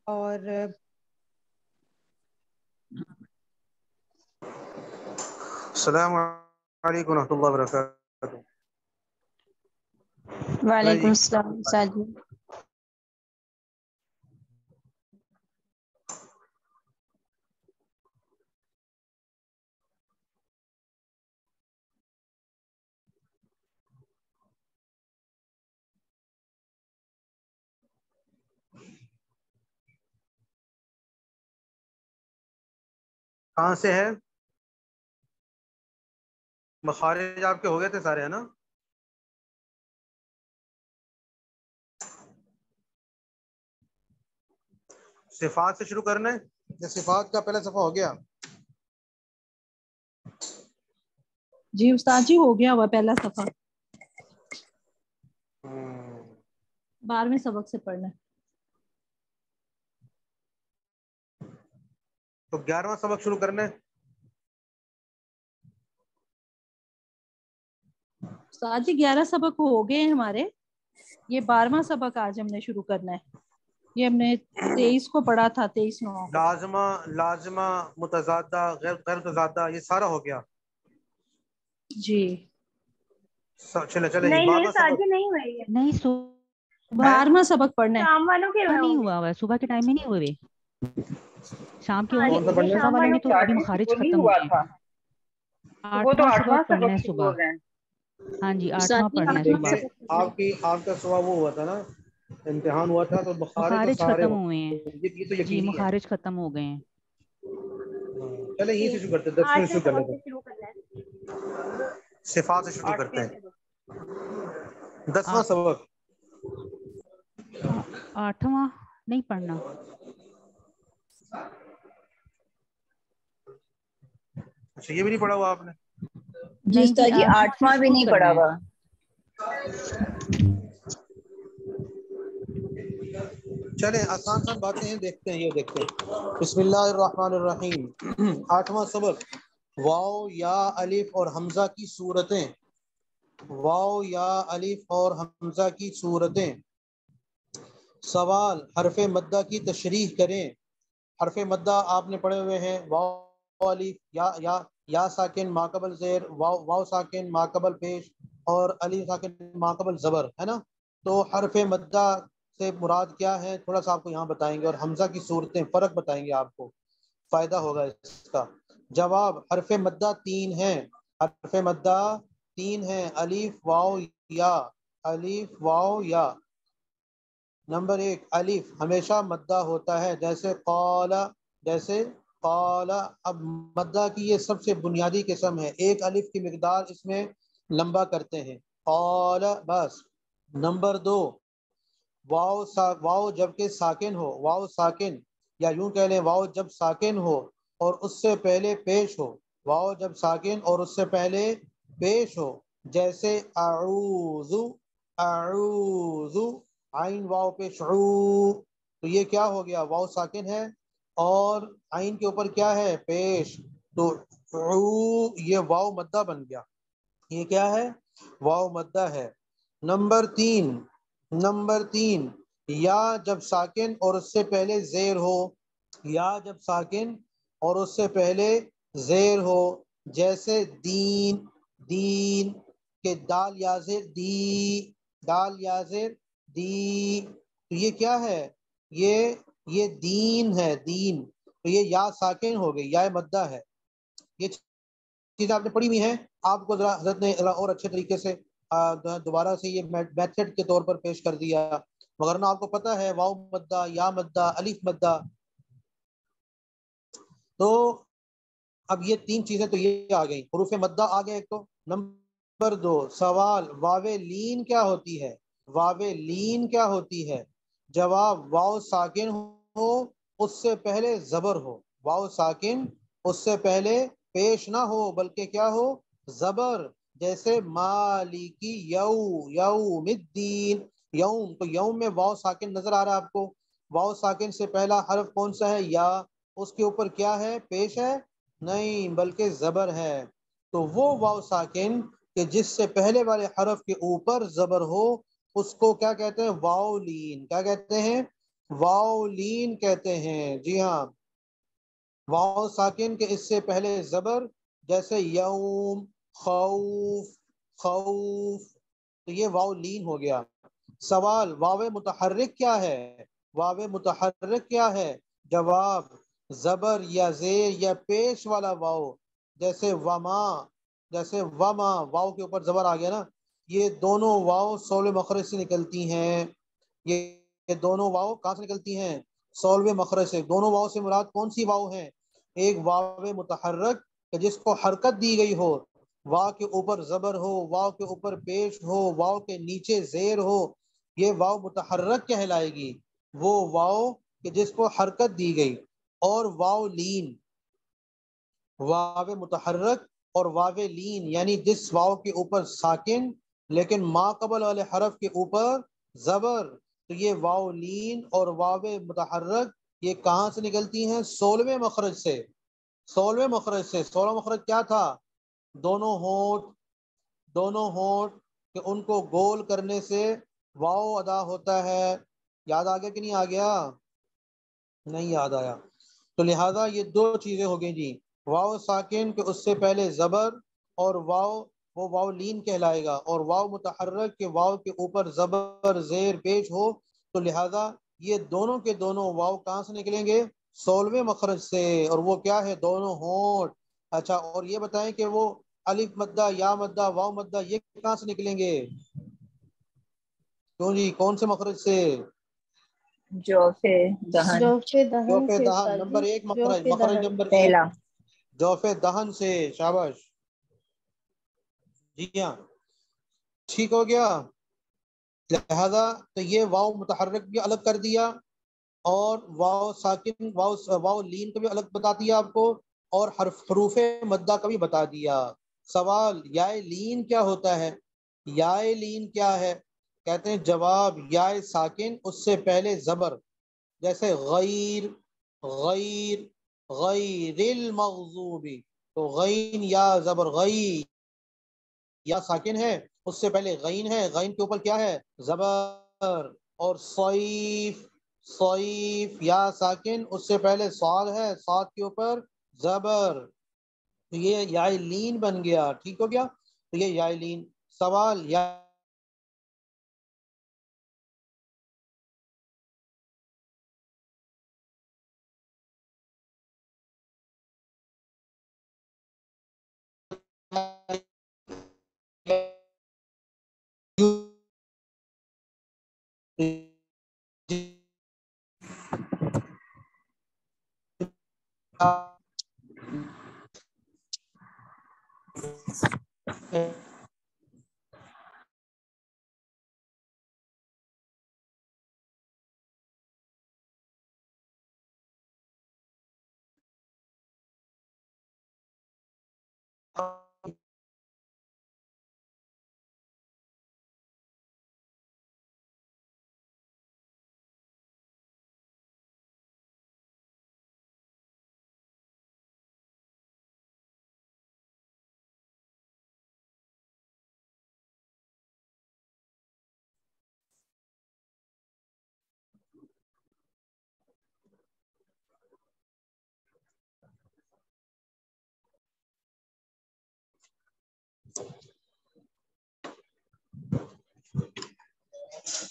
اور السلام علیکم ورحمۃ اللہ وبرکاتہ. وعلیکم السلام ساجد. کہاں سے ہے؟ مخارج آپ کے ہو گئے تھے سارے، ہے نا؟ صفات سے شروع کرنا ہے یا صفات کا پہلا صفحہ ہو گیا؟ جی استاد جی ہو گیا ہوا پہلا صفحہ. 12ویں سبق سے پڑھنا ہے. تو 11واں سبق شروع کرنا ہے. استاد جی 11 سبق ہو گئے ہیں ہمارے، یہ 12واں سبق آج ہم نے شروع کرنا ہے. یہ ہم نے 23 کو پڑھا تھا، 23/9 کو. لازمہ متضادہ غیر متضادہ یہ سارا ہو گیا. جی چلے نہیں 12واں سبق. ساجد نہیں ہوئی ہے. نہیں 12واں سبق پڑھنا ہے. شام والوں کے نہیں ہوں گے. ہوا ہوا ہے، صبح کے ٹائم میں نہیں ہوئے. شام کے ہاں کون سا وہ پڑھنا ہے؟ صبح شام والے میں والوں تو کے ابھی 8ویں سے مخارج تو نہیں ختم ہوا ہوئے ہیں. تھا. وہ تو 8واں 8واں سبق پڑھنا سبق ہے شروع صبح. ہو گئے. ہاں جی استاد 8واں جی پڑھنا ہے 8واں صبح. سبق آپ کا صبح وہ ہوا تھا نا، امتحان ہوا تھا، تو مخارج تو مخارج سارے ختم ہو ہوئے ہیں. یہ تو جی یقینی ہے. مخارج ختم ہو گئے ہیں. چلے یہیں سے شروع کرتے ہیں، 10ویں 8ویں شروع کر سبق لیتے سے ہیں. شروع کرنا ہے. صفات سے شروع کرتے 8ویں ہیں. سبق. 10واں سبق 8واں نہیں پڑھنا. اچھا یہ بھی نہیں پڑھا ہوا آپ نے؟ جی نہیں استاد جی 8واں سے 8واں بھی شروع نہیں کرنا پڑا ہے. ہوا. چلیں آسان باتیں ہیں، دیکھتے ہیں. یہ دیکھتے ہیں، بسم اللہ الرحمن الرحیم. 8واں سبق واو یا الف اور حمزہ کی صورتیں. واو یا الف اور حمزہ کی صورتیں. سوال، حرف مدہ کی تشریح کریں. حرف مدہ آپ نے پڑھے ہوئے ہیں، واو الف یا ساکن ماقبل زیر، واو ساکن ماقبل پیش اور الف ساکن ماقبل زبر، ہے نا؟ تو حرف مدہ سے مراد کیا ہے تھوڑا سا آپ کو یہاں بتائیں گے، اور حمزہ کی صورتیں فرق بتائیں گے، آپ کو فائدہ ہوگا اس کا. جواب، حرف مدہ 3 ہیں. حرف مدہ 3 ہیں، الف واو یا. الف واو یا. نمبر 1، الف ہمیشہ مدہ ہوتا ہے، جیسے قال. جیسے قال. اب مدہ کی یہ سب سے بنیادی قسم ہے، ایک الف کی مقدار اس میں لمبا کرتے ہیں. قال بس. نمبر 2، واو جب کہ ساکن ہو. واو ساکن، یا یوں کہہ لیں واو جب ساکن ہو اور اس سے پہلے پیش ہو. واو جب ساکن اور اس سے پہلے پیش ہو، جیسے اعوذ. اعوذ عین واو پیش عو، تو یہ کیا ہو گیا؟ واو ساکن ہے اور عین کے اوپر کیا ہے؟ پیش. تو عو یہ واو مدہ بن گیا. یہ کیا ہے؟ واو مدہ ہے. نمبر 3، یا جب ساکن اور اس سے پہلے زیر ہو. یا جب ساکن اور اس سے پہلے زیر ہو، جیسے دین. دین کے دال یا زیر دی. دال یا زیر دی، تو یہ کیا ہے؟ یہ دین ہے، دین. تو یہ یا ساکن ہو گئی، یا مدہ ہے. یہ چیز آپ نے پڑھی ہوئی ہے، آپ کو ذرا حضرت نے اور اچھے طریقے سے دوبارہ سے یہ میتھڈ کے طور پر پیش کر دیا، مگر نہ آپ کو پتہ ہے واو مدہ، یا مدہ، الف مدہ. تو اب یہ 3 چیزیں تو یہ آ گئیں، حروف مدہ آ گئے ایک تو. نمبر 2، سوال، واو لین کیا ہوتی ہے؟ واو لین کیا ہوتی ہے؟ جواب، واو ساکن ہو اس سے پہلے زبر ہو. واو ساکن اس سے پہلے پیش نہ ہو بلکہ کیا ہو؟ زبر. جیسے مالکی یوم الدین. یوم، تو یوم میں واو ساکن نظر آ رہا ہے آپ کو. واو ساکن سے پہلا حرف کون سا ہے؟ یا. اس کے اوپر کیا ہے؟ پیش ہے؟ نہیں بلکہ زبر ہے. تو وہ واو ساکن کہ جس سے پہلے والے حرف کے اوپر زبر ہو، اس کو کیا کہتے ہیں؟ واو لین. کیا کہتے ہیں؟ واو لین کہتے ہیں. جی ہاں، واو ساکن کے اس سے پہلے زبر، جیسے یوم، خوف، خوف، تو یہ واو لین ہو گیا. سوال، واو متحرک کیا ہے؟ واو متحرک کیا ہے؟ جواب، زبر یا زیر یا پیش والا واو، جیسے وما، جیسے وما، واو کے اوپر زبر آ گیا نا، یہ دونوں واو صولب مخرج سے نکلتی ہیں. یہ دونوں واو کہاں سے نکلتی ہیں؟ صولب مخرج سے. دونوں واو سے مراد کون سی واو ہیں؟ ایک واو متحرک جس کو حرکت دی گئی ہو، واو کے اوپر زبر ہو، واو کے اوپر پیش ہو، واو کے نیچے زیر ہو، یہ واو متحرک کہلائے گی. وہ واو کہ جس کو حرکت دی گئی. اور واو لین، واو متحرک اور واو لین یعنی جس واو کے اوپر ساکن لیکن ما قبل والے حرف کے اوپر زبر، تو یہ واو لین اور واو متحرک یہ کہاں سے نکلتی ہیں؟ صولب مخرج سے. صولب مخرج سے. صولب مخرج کیا تھا؟ دونوں ہونٹ، دونوں ہونٹ کہ ان کو گول کرنے سے واو ادا ہوتا ہے. یاد آ گیا کہ نہیں آ گیا؟ نہیں یاد آیا. تو لہذا یہ دو چیزیں ہو گئی جی، واو ساکن کہ اس سے پہلے زبر، اور واو وہ واو لین کہلائے گا. اور واو متحرک کہ واو کے اوپر زبر زیر پیش ہو، تو لہذا یہ دونوں کے دونوں واو کہاں سے نکلیں گے؟ صولب مخرج سے. اور وہ کیا ہے؟ دونوں ہونٹ. اچھا، اور یہ بتائیں کہ وہ الف مدہ، یا مدہ، واو مدہ یہ کہاں سے نکلیں گے؟ کیوں جی، کون سے مخرج سے؟ جوف دہن، جوف دہن جوف سے دہن. استاد نمبر جی، ایک مخرج، جوف مخرج دہن. نمبر ایک پہلا جوف دہن سے. شاباش، جی ہاں، ٹھیک ہو گیا. لہذا تو یہ واو متحرک بھی الگ کر دیا، اور واو ساکن، واو لین کو بھی الگ بتا دیا آپ کو، اور حروف مدہ کا بھی بتا دیا. سوال، یائے لین کیا ہوتا ہے؟ یائے لین کیا ہے؟ کہتے ہیں جواب، یائے ساکن اس سے پہلے زبر، جیسے غیر، غیر، غیر المغضوبی، تو غین یا زبر غیر، یا ساکن ہے اس سے پہلے غین ہے، غین کے اوپر کیا ہے؟ زبر. اور صیف، صیف یا ساکن اس سے پہلے صاد ہے، صاد کے اوپر زبر، تو یہ یائے لین بن گیا. ٹھیک ہو گیا؟ تو یہ یائے لین. سوال، یا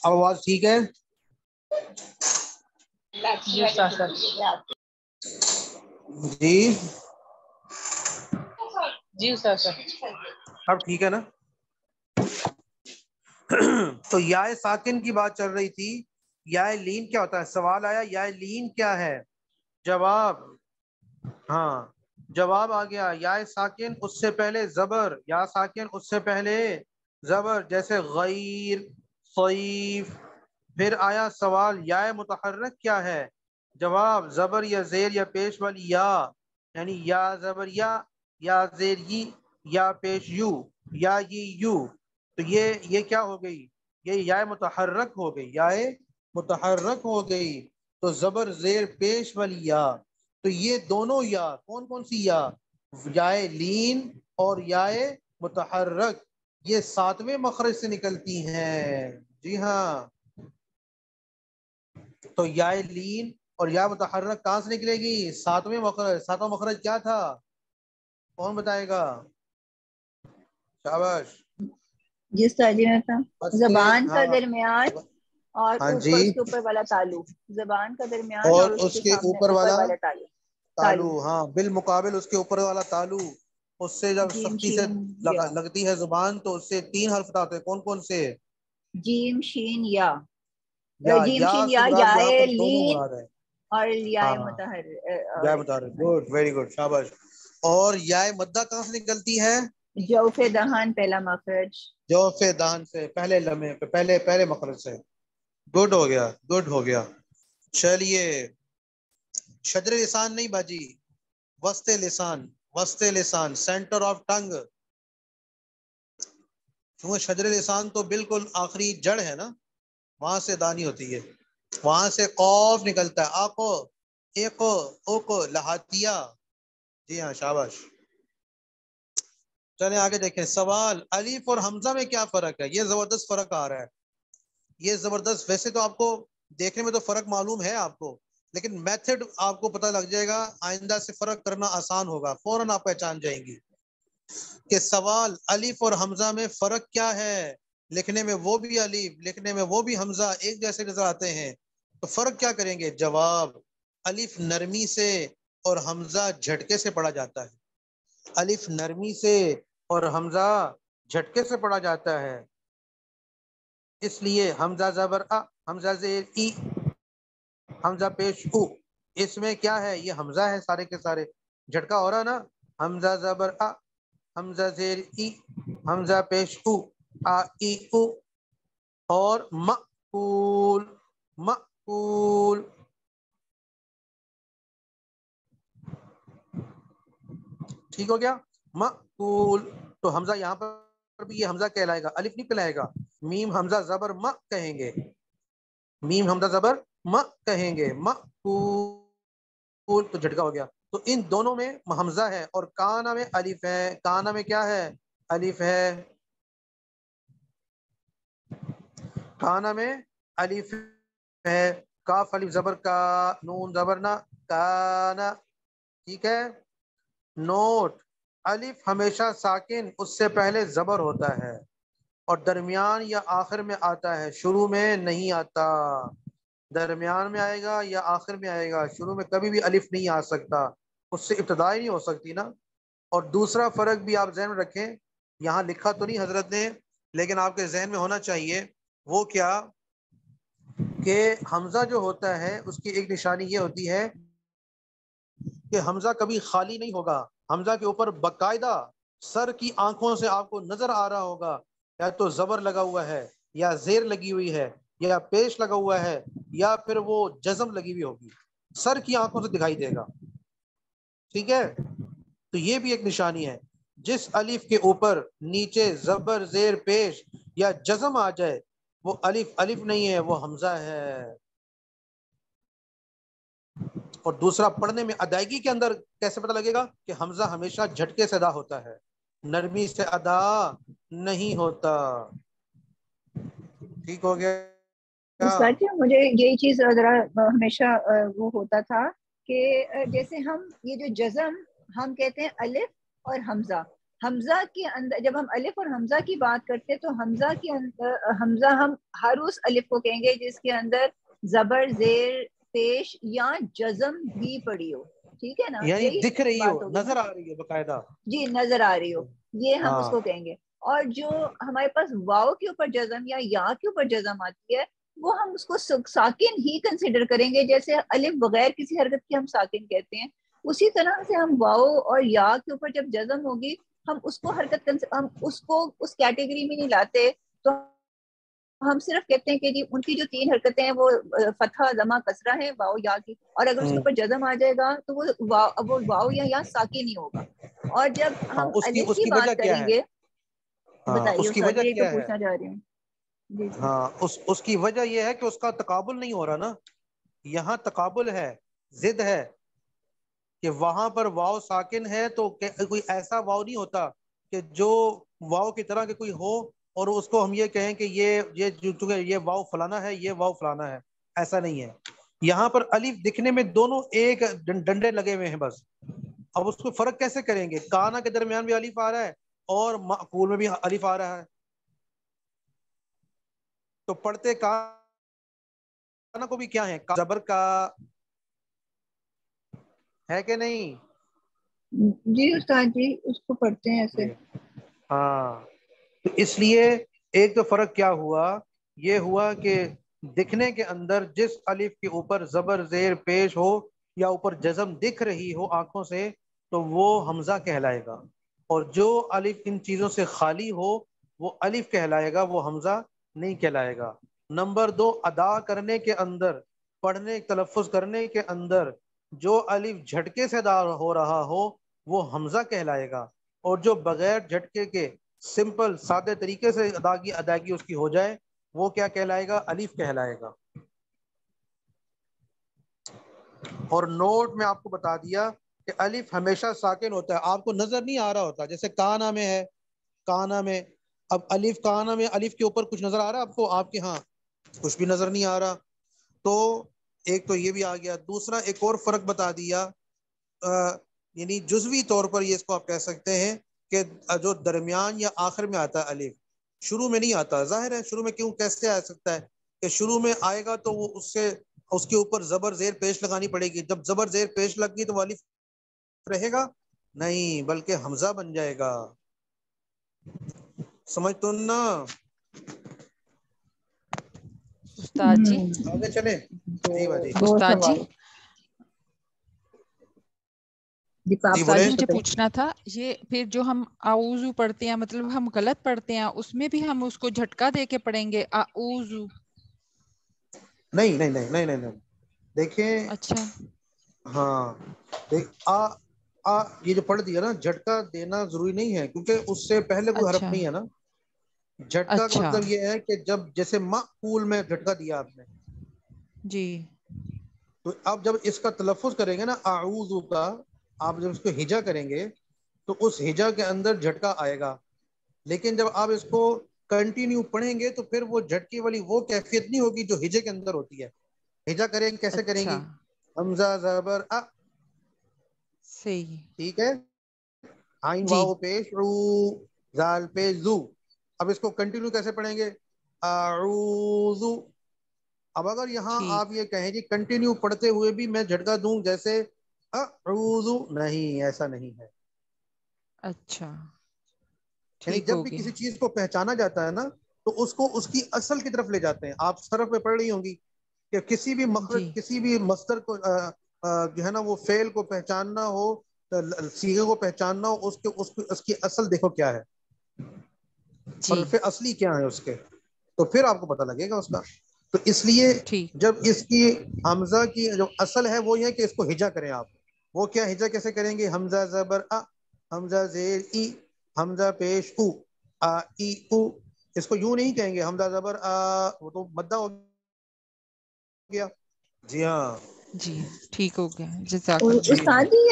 اب آواز ٹھیک ہے؟ جی استاد. جی جی استاد. اب ٹھیک ہے نا؟ تو یائے ساکن کی بات چل رہی تھی. یائے لین کیا ہوتا ہے؟ سوال آیا یائے لین کیا ہے؟ جواب، ہاں جواب آ گیا، یائے ساکن اس سے پہلے زبر، یا ساکن اس سے پہلے زبر، جیسے غیر، صیف. پھر آیا سوال، یائے متحرک کیا ہے؟ جواب، زبر یا زیر یا پیش والی یا، یعنی یا زبر یا زیر ی، یا پیش یو، یا یو. تو یہ کیا ہو گئی؟ یہ یائے متحرک ہو گئی، یائے متحرک ہو گئی. تو زبر زیر پیش والی یا، تو یہ دونوں یا کون کون سی یا؟ یائے لین اور یائے متحرک، یہ ساتویں مخرج سے نکلتی ہیں. جی ہاں. تو یا لین اور یا متحرک کہاں سے نکلے گی؟ ساتواں مخرج کیا تھا؟ کون بتائے گا؟ شاباش. جس ترجمے تھا زبان کا ہاں درمیان اور ہاں اوپر جی، اس کے اوپر والا تالو، زبان کا درمیان اور اور اس کے کے سامنے اوپر والا تالو. تالو. ہاں بالمقابل اس کے اوپر والا تالو، اس سے جب جیم سختی سے شین یا، لگتی ہے زبان تو اس سے 3 حرف اٹھاتے ہیں. کون کون سے؟ جیم شین یا، جیم یا شین سے یا، مراد یہاں یائے پر دونوں لین مراد ہے. اور یائے ہاں یا متحرک. متحرک. گڈ، ویری گڈ، شاباش. اور یا مدہ کہاں سے نکلتی ہے؟ جوف دہان پہلا مخرج. جوف دہن سے، پہلے لمحے پہ، پہلے مخرج سے. گڈ ہو گیا، گڈ ہو گیا. چلیے، شجر لسان نہیں باجی، وسط لسان، وسط لسان، سینٹر آف ٹنگ. کیونکہ شجر لسان تو بالکل آخری جڑ ہے نا، وہاں سے دانی ہوتی ہے، وہاں سے قوف نکلتا ہے. آقو، ایکو، اوکو، لہاتیا. جی ہاں، شاباش. چلیں آگے دیکھیں. سوال، الف اور حمزہ میں کیا فرق ہے؟ یہ زبردست فرق آ رہا ہے، یہ زبردست. ویسے تو آپ کو دیکھنے میں تو فرق معلوم ہے آپ کو، لیکن میتھڈ آپ کو پتہ لگ جائے گا، آئندہ سے فرق کرنا آسان ہوگا، فوراً آپ پہچان جائیں گی کہ سوال الف اور حمزہ میں فرق کیا ہے. لکھنے میں وہ بھی الف، لکھنے میں وہ بھی حمزہ ایک جیسے نظر آتے ہیں، تو فرق کیا کریں گے؟ جواب، الف نرمی سے اور حمزہ جھٹکے سے پڑھا جاتا ہے. الف نرمی سے اور حمزہ جھٹکے سے پڑھا جاتا ہے. اس لیے حمزہ زبر ا، حمزہ زیر ای، حمزہ پیش او. اس میں کیا ہے؟ یہ حمزہ ہے سارے کے سارے، جھٹکا ہو رہا نا. حمزہ زبر ا، حمزہ زیر ای، حمزہ پیش او، آ ای او. اور مقبول، مقبول. ٹھیک ہو گیا؟ مقبول. تو حمزہ یہاں پر بھی یہ حمزہ کہلائے گا، الف نہیں کہلائے گا. میم حمزہ زبر م کہیں گے، میم حمزہ زبر م کہیں گے. مقبول تو جھٹکا ہو گیا. تو ان دونوں میں حمزہ ہے اور کانا میں الف ہے. کانا میں کیا ہے؟ الف ہے. کانا میں الف ہے. کاف الف زبر کا، نون زبر نہ، کانا. ٹھیک ہے. نوٹ، الف ہمیشہ ساکن اس سے پہلے زبر ہوتا ہے اور درمیان یا آخر میں آتا ہے، شروع میں نہیں آتا. درمیان میں آئے گا یا آخر میں آئے گا، شروع میں کبھی بھی الف نہیں آ سکتا، اس سے ابتدا ہی نہیں ہو سکتی نا. اور دوسرا فرق بھی آپ ذہن میں رکھیں، یہاں لکھا تو نہیں حضرت نے، لیکن آپ کے ذہن میں ہونا چاہیے. وہ کیا کہ حمزہ جو ہوتا ہے اس کی ایک نشانی یہ ہوتی ہے کہ حمزہ کبھی خالی نہیں ہوگا. حمزہ کے اوپر باقاعدہ سر کی آنکھوں سے آپ کو نظر آ رہا ہوگا، یا تو زبر لگا ہوا ہے، یا زیر لگی ہوئی ہے، یا پیش لگا ہوا ہے، یا پھر وہ جزم لگی ہوئی ہوگی، سر کی آنکھوں سے دکھائی دے گا. ٹھیک ہے. تو یہ بھی ایک نشانی ہے. جس الف کے اوپر نیچے زبر زیر پیش یا جزم آ جائے وہ الف الف نہیں ہے، وہ حمزہ ہے. اور دوسرا، پڑھنے میں ادائیگی کے اندر کیسے پتہ لگے گا کہ حمزہ ہمیشہ جھٹکے سے ادا ہوتا ہے، نرمی سے ادا نہیں ہوتا. ٹھیک ہو گیا؟ سچ مجھے یہی چیز ذرا ہمیشہ وہ ہوتا تھا کہ جیسے ہم یہ جو جزم ہم کہتے ہیں الف اور حمزہ، حمزہ کے اندر جب ہم الف اور حمزہ کی بات کرتے ہیں تو حمزہ کے اندر حمزہ ہم ہر اس الف کو کہیں گے جس کے اندر زبر زیر پیش یا جزم بھی پڑی ہو. ٹھیک ہے نا، یعنی یہی دکھ رہی ہو، بات ہوگی نا. نظر آ رہی ہے باقاعدہ. جی نظر آ رہی ہو، یہ ہم اس ہاں کو کہیں گے. اور جو ہمارے پاس واو کے اوپر جزم یا کے اوپر جزم آتی ہے وہ ہم اس کو ساکن ہی کنسیڈر کریں گے، جیسے الف بغیر کسی حرکت کے ہم ساکن کہتے ہیں، اسی طرح سے ہم واو اور یا کے اوپر جب جزم ہوگی ہم اس کو ہم اس کو اس کیٹیگری میں نہیں لاتے. تو ہم صرف کہتے ہیں کہ جی ان کی جو 3 حرکتیں ہیں وہ فتحہ ضمہ کسرہ ہے واو یا کی، اور اگر اس کے اوپر جزم آ جائے گا تو وہ واو یا ساکن نہیں ہوگا. اور جب ہاں، ہم اس الف کی کی وجہ بات کیا کریں ہے؟ گے، ہاں، بتائیے اس کی استاد، وجہ میں یہ تو کیا ہے؟ پوچھنا چاہ رہی ہوں. جی جی. ہاں، اس کی وجہ یہ ہے کہ اس کا تقابل نہیں ہو رہا نا. یہاں تقابل ہے، ضد ہے، کہ وہاں پر واو ساکن ہے تو کوئی ایسا واو نہیں ہوتا کہ جو واو کی طرح کے کوئی ہو اور اس کو ہم یہ کہیں کہ یہ چونکہ یہ واو فلانا ہے، یہ واو فلانا ہے. ایسا نہیں ہے. یہاں پر الف دکھنے میں دونوں ایک ڈنڈے لگے ہوئے ہیں بس. اب اس کو فرق کیسے کریں گے؟ کانا کے درمیان بھی الف آ رہا ہے اور معقول میں بھی الف آ رہا ہے, تو پڑھتے کانا کو بھی کیا ہے؟ زبر کا ہے کہ نہیں؟ جی استاد جی اس کو پڑھتے ہیں ایسے. ہاں, تو اس لیے ایک تو فرق کیا ہوا, یہ ہوا کہ دکھنے کے اندر جس الف کے اوپر زبر زیر پیش ہو یا اوپر جزم دکھ رہی ہو آنکھوں سے تو وہ حمزہ کہلائے گا, اور جو الف ان چیزوں سے خالی ہو وہ الف کہلائے گا, وہ حمزہ نہیں کہلائے گا. نمبر 2, ادا کرنے کے اندر, پڑھنے تلفظ کرنے کے اندر جو الف جھٹکے سے ادا ہو رہا ہو وہ حمزہ کہلائے گا, اور جو بغیر جھٹکے کے سمپل سادے طریقے سے ادائیگی اس کی ہو جائے وہ کیا کہلائے گا؟ الف کہلائے گا. اور نوٹ میں آپ کو بتا دیا کہ الف ہمیشہ ساکن ہوتا ہے, آپ کو نظر نہیں آ رہا ہوتا, جیسے کانا میں ہے, کانا میں اب الف, کانا میں الف کے اوپر کچھ نظر آ رہا ہے آپ کو؟ آپ کے ہاں کچھ بھی نظر نہیں آ رہا. تو ایک تو یہ بھی آ گیا. دوسرا ایک اور فرق بتا دیا, یعنی جزوی طور پر یہ اس کو آپ کہہ سکتے ہیں کہ جو درمیان یا آخر میں آتا ہے الف, شروع میں نہیں آتا. ظاہر ہے شروع میں کیوں, کیسے آ سکتا ہے کہ شروع میں آئے گا تو وہ اس کے اوپر زبر زیر پیش لگانی پڑے گی, جب زبر زیر پیش لگ گئی تو وہ الف رہے گا نہیں بلکہ حمزہ بن جائے گا. سمجھ تو نا؟ استاد جی, آگے چلے. جی باجی, استاد جی, جی استاد بولے. جی مجھے پوچھنا تھا, یہ پھر جو ہم اعوذ پڑھتے ہیں مطلب ہم غلط پڑھتے ہیں, اس میں بھی ہم اس کو جھٹکا دے کے پڑھیں گے اعوذ؟ نہیں نہیں نہیں نہیں نہیں, دیکھیں اچھا ہاں یہ جو پڑھ دیا نا, جھٹکا دینا ضروری نہیں ہے کیونکہ اس سے پہلے کوئی حرف اچھا نہیں ہے نا. جھٹکا کا اچھا مطلب یہ ہے کہ جب جیسے معقول میں جھٹکا دیا آپ نے, جی, تو آپ جب اس کا تلفظ کریں گے نا اعوذ کا, آپ جب اس کو ہجا کریں گے تو اس ہجا کے اندر جھٹکا آئے گا. لیکن جب آپ اس کو کنٹینیو پڑھیں گے تو پھر وہ جھٹکے والی وہ کیفیت نہیں ہوگی جو ہجے کے اندر ہوتی ہے. ہجا کریں گے کیسے کریں اچھا گی؟ حمزہ زبر ا, صحیح, ٹھیک ہے, عین جی واو پیش رو, زال پیش زو. اب اس کو کنٹینیو کیسے پڑھیں گے؟ اعوذ. اب اگر یہاں ٹھیک, آپ یہ کہیں جی کنٹینیو پڑھتے ہوئے بھی میں جھٹکا دوں جیسے اعوذ, نہیں, ایسا نہیں ہے. اچھا یعنی ٹھیک جب ہو بھی گیا, کسی چیز کو پہچانا جاتا ہے نا تو اس کو اس کی اصل کی طرف لے جاتے ہیں. آپ صرف میں پڑھ رہی ہوں گی کہ کسی بھی مخرج, جی کسی بھی مصدر کو جو ہے نا وہ فعل کو پہچاننا ہو, صیغے کو پہچاننا ہو, اس کی اصل دیکھو کیا ہے, جی حرف اصلی کیا ہے اس کے, تو پھر آپ کو پتہ لگے گا اس کا. تو اس لیے ٹھیک, جب اس کی حمزہ کی جو اصل ہے وہ یہ کہ اس کو ہجا کریں آپ. وہ کیا ہجا کیسے کریں گے؟ حمزہ زبر ا, حمزہ زیر ای, حمزہ پیش او, ا ای او. اس کو یوں نہیں کہیں گے حمزہ زبر ا, وہ تو مدہ ہو گیا. جی ہاں, جی ٹھیک ہو گیا, جزاک اور اللہ. جی ہاں, استاد جی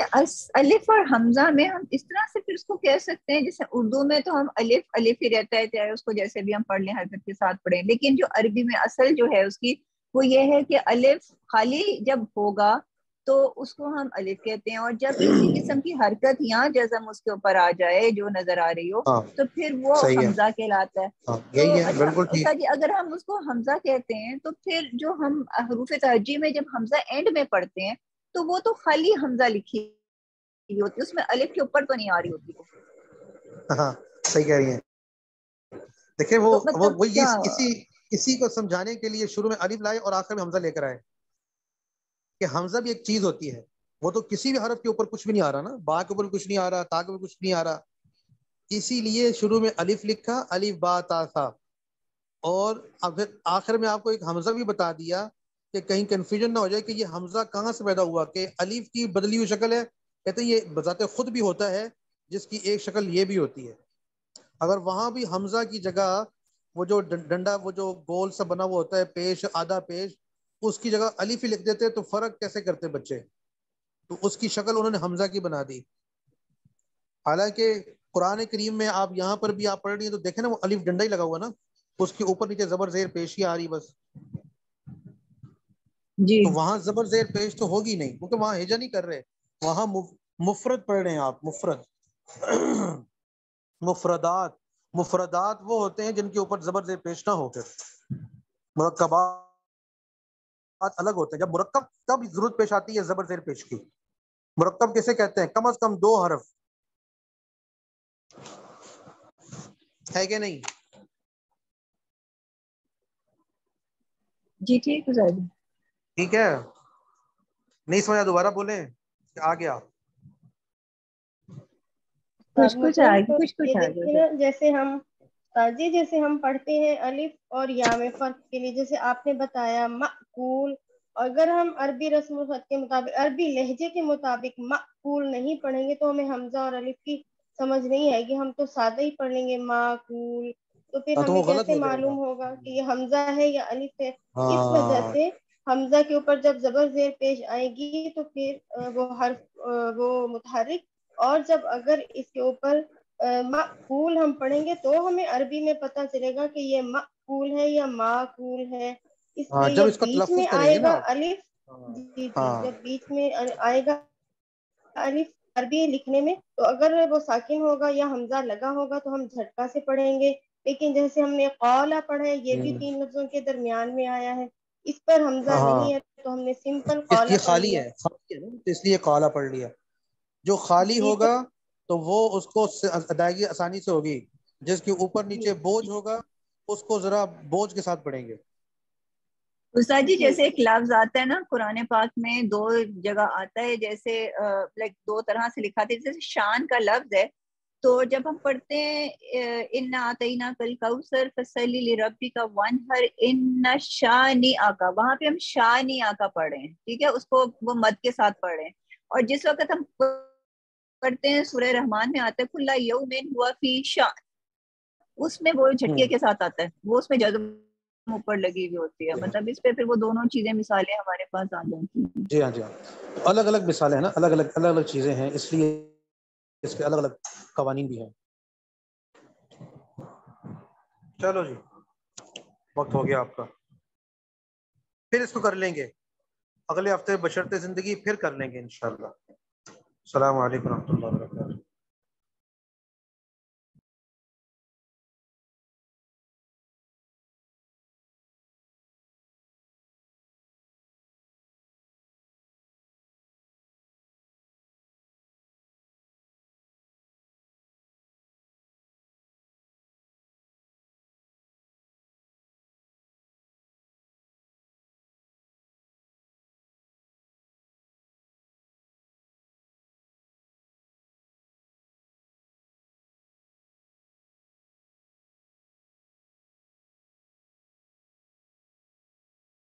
الف اور حمزہ میں ہم اس طرح سے پھر اس کو کہہ سکتے ہیں جیسے اردو میں تو ہم الف الف ہی رہتا ہے, چاہے اس کو جیسے بھی ہم پڑھ لیں حرکت کے ساتھ پڑھیں, لیکن جو عربی میں اصل جو ہے اس کی وہ یہ ہے کہ الف خالی جب ہوگا تو اس کو ہم الف کہتے ہیں, اور جب کسی قسم کی حرکت یا جزم اس کے اوپر آ جائے جو نظر آ رہی ہو ہاں تو پھر وہ صحیح ہے, حمزہ کہلاتا ہے. ہاں تو یہی ہے, اچھا بالکل ٹھیک. استاد جی, اگر ہم اس کو حمزہ کہتے ہیں تو پھر جو ہم حروف ترجیح میں جب حمزہ اینڈ میں پڑھتے ہیں تو وہ تو خالی حمزہ لکھی ہوتی ہے, اس میں الف کے اوپر تو نہیں آ رہی ہوتی وہ. ہاں صحیح کہہ رہی ہیں. دیکھیں تو مطلب وہ کیا, اسی کو سمجھانے کے لیے شروع میں الف لائے اور آخر میں حمزہ لے کر آئے کہ حمزہ بھی ایک چیز ہوتی ہے. وہ تو کسی بھی حرف کے اوپر کچھ بھی نہیں آ رہا نا, با کے اوپر کچھ نہیں آ رہا, تا کے اوپر کچھ نہیں آ رہا, اسی لیے شروع میں الف لکھا, الف با تا تھا, اور اب آخر میں آپ کو ایک حمزہ بھی بتا دیا کہ کہیں کنفیوژن نہ ہو جائے کہ یہ حمزہ کہاں سے پیدا ہوا, کہ الف کی بدلی ہوئی شکل ہے. کہتے ہیں یہ بذات خود بھی ہوتا ہے جس کی ایک شکل یہ بھی ہوتی ہے. اگر وہاں بھی حمزہ کی جگہ وہ جو ڈنڈا, وہ جو گول سا بنا ہوا ہوتا ہے پیش, آدھا پیش, اس کی جگہ الف ہی لکھ دیتے تو فرق کیسے کرتے بچے, تو اس کی شکل انہوں نے حمزہ کی بنا دی. حالانکہ قرآن کریم میں آپ یہاں پر بھی آپ پڑھ رہی ہیں تو دیکھیں نا وہ الف ڈنڈا ہی لگا ہوا نا, اس کے اوپر نیچے زبر زیر پیشی آ رہی بس. جی تو وہاں زبر زیر پیش تو ہوگی نہیں، کیونکہ وہاں ہجا نہیں کر رہے، وہاں مفرد پڑھ رہے ہیں آپ، مفرد مفردات وہ ہوتے ہیں جن کے اوپر زبر زیر پیش نہ ہو، پھر مرکبات الگ ہوتے ہیں. جب مرکب تب ضرورت پیش آتی ہے زبر زیر پیش کی. مرکب کیسے کہتے ہیں؟ کم از کم 2 حرف ہے کہ نہیں؟ جی ٹھیک ہے، ٹھیک ہے، نہیں سمجھا دوبارہ بولیں کہ آ گیا؟ کچھ آ گیا، کچھ آ گیا. جیسے ہم جی جیسے ہم پڑھتے ہیں الف اور یا میں فرق کے لیے، جیسے آپ نے بتایا معقول، اگر ہم عربی رسم الخط کے مطابق، عربی لہجے کے مطابق معقول نہیں پڑھیں گے تو ہمیں حمزہ اور الف کی سمجھ نہیں آئے گی، ہم تو سادہ ہی پڑھ لیں گے معقول، تو پھر تو ہمیں وہ غلط کیسے ہو جائے گا. معلوم ہوگا کہ یہ حمزہ ہے یا الف ہے؟ اس وجہ ہاں سے حمزہ کے اوپر جب زبر زیر پیش آئے گی تو پھر وہ حرف وہ متحرک، اور جب اگر اس کے اوپر معقول ہم پڑھیں گے تو ہمیں عربی میں پتہ چلے گا کہ یہ معقول ہے یا معقول ہے. اس ہاں، لیے جب جب اس کا بیچ میں تلفظ کریں آئے گے نا گا آپ. الف، ہاں جی جی ہاں جب بیچ میں آئے گا الف عربی لکھنے میں، تو اگر وہ ساکن ہوگا یا حمزہ لگا ہوگا تو ہم جھٹکا سے پڑھیں گے. لیکن جیسے ہم نے قالا پڑھا ہے، یہ بھی 3 لفظوں کے درمیان میں آیا ہے، اس پر حمزہ ہاں، نہیں ہے تو ہم نے سمپل اس قالا لیے پڑھ خالی لیا. ہے، خالی ہے نا، تو اس لیے قالا پڑھ لیا. جو خالی جی ہوگا تو وہ اس کو ادائیگی آسانی سے ہوگی، جس کے اوپر نیچے بوجھ ہوگا اس کو ذرا بوجھ کے ساتھ پڑھیں گے. استاد جی جی جیسے ایک لفظ آتا ہے نا قرآن پاک میں 2 جگہ آتا ہے، جیسے لائک 2 طرح سے لکھا ہے، جیسے شان کا لفظ ہے، تو جب ہم پڑھتے ہیں انا اعطیناک الکوثر فصلی لربک وانحر ان شانئک، وہاں پہ ہم شانئک پڑھ رہے ہیں، ٹھیک ہے، اس کو وہ مد کے ساتھ پڑھ رہے ہیں. اور جس وقت ہم پڑھتے ہیں سورہ رحمان میں آتا ہے کل یوم ہوا فی شان، اس میں وہ جھٹکے کے ساتھ آتا ہے، وہ اس میں جذب اوپر لگی ہوئی ہوتی ہے، مطلب اس پہ پھر وہ دونوں چیزیں مثالیں ہمارے پاس آ جاتی ہیں. جی ہاں، جی ہاں، الگ الگ مثالیں ہیں نا، الگ الگ چیزیں ہیں، اس لیے اس کے الگ الگ قوانین بھی ہیں. چلو جی، وقت ہو گیا آپ کا، پھر اس کو کر لیں گے اگلے ہفتے بشرط زندگی، پھر کر لیں گے انشاءاللہ. السلام علیکم ورحمۃ اللہ وبرکاتہ.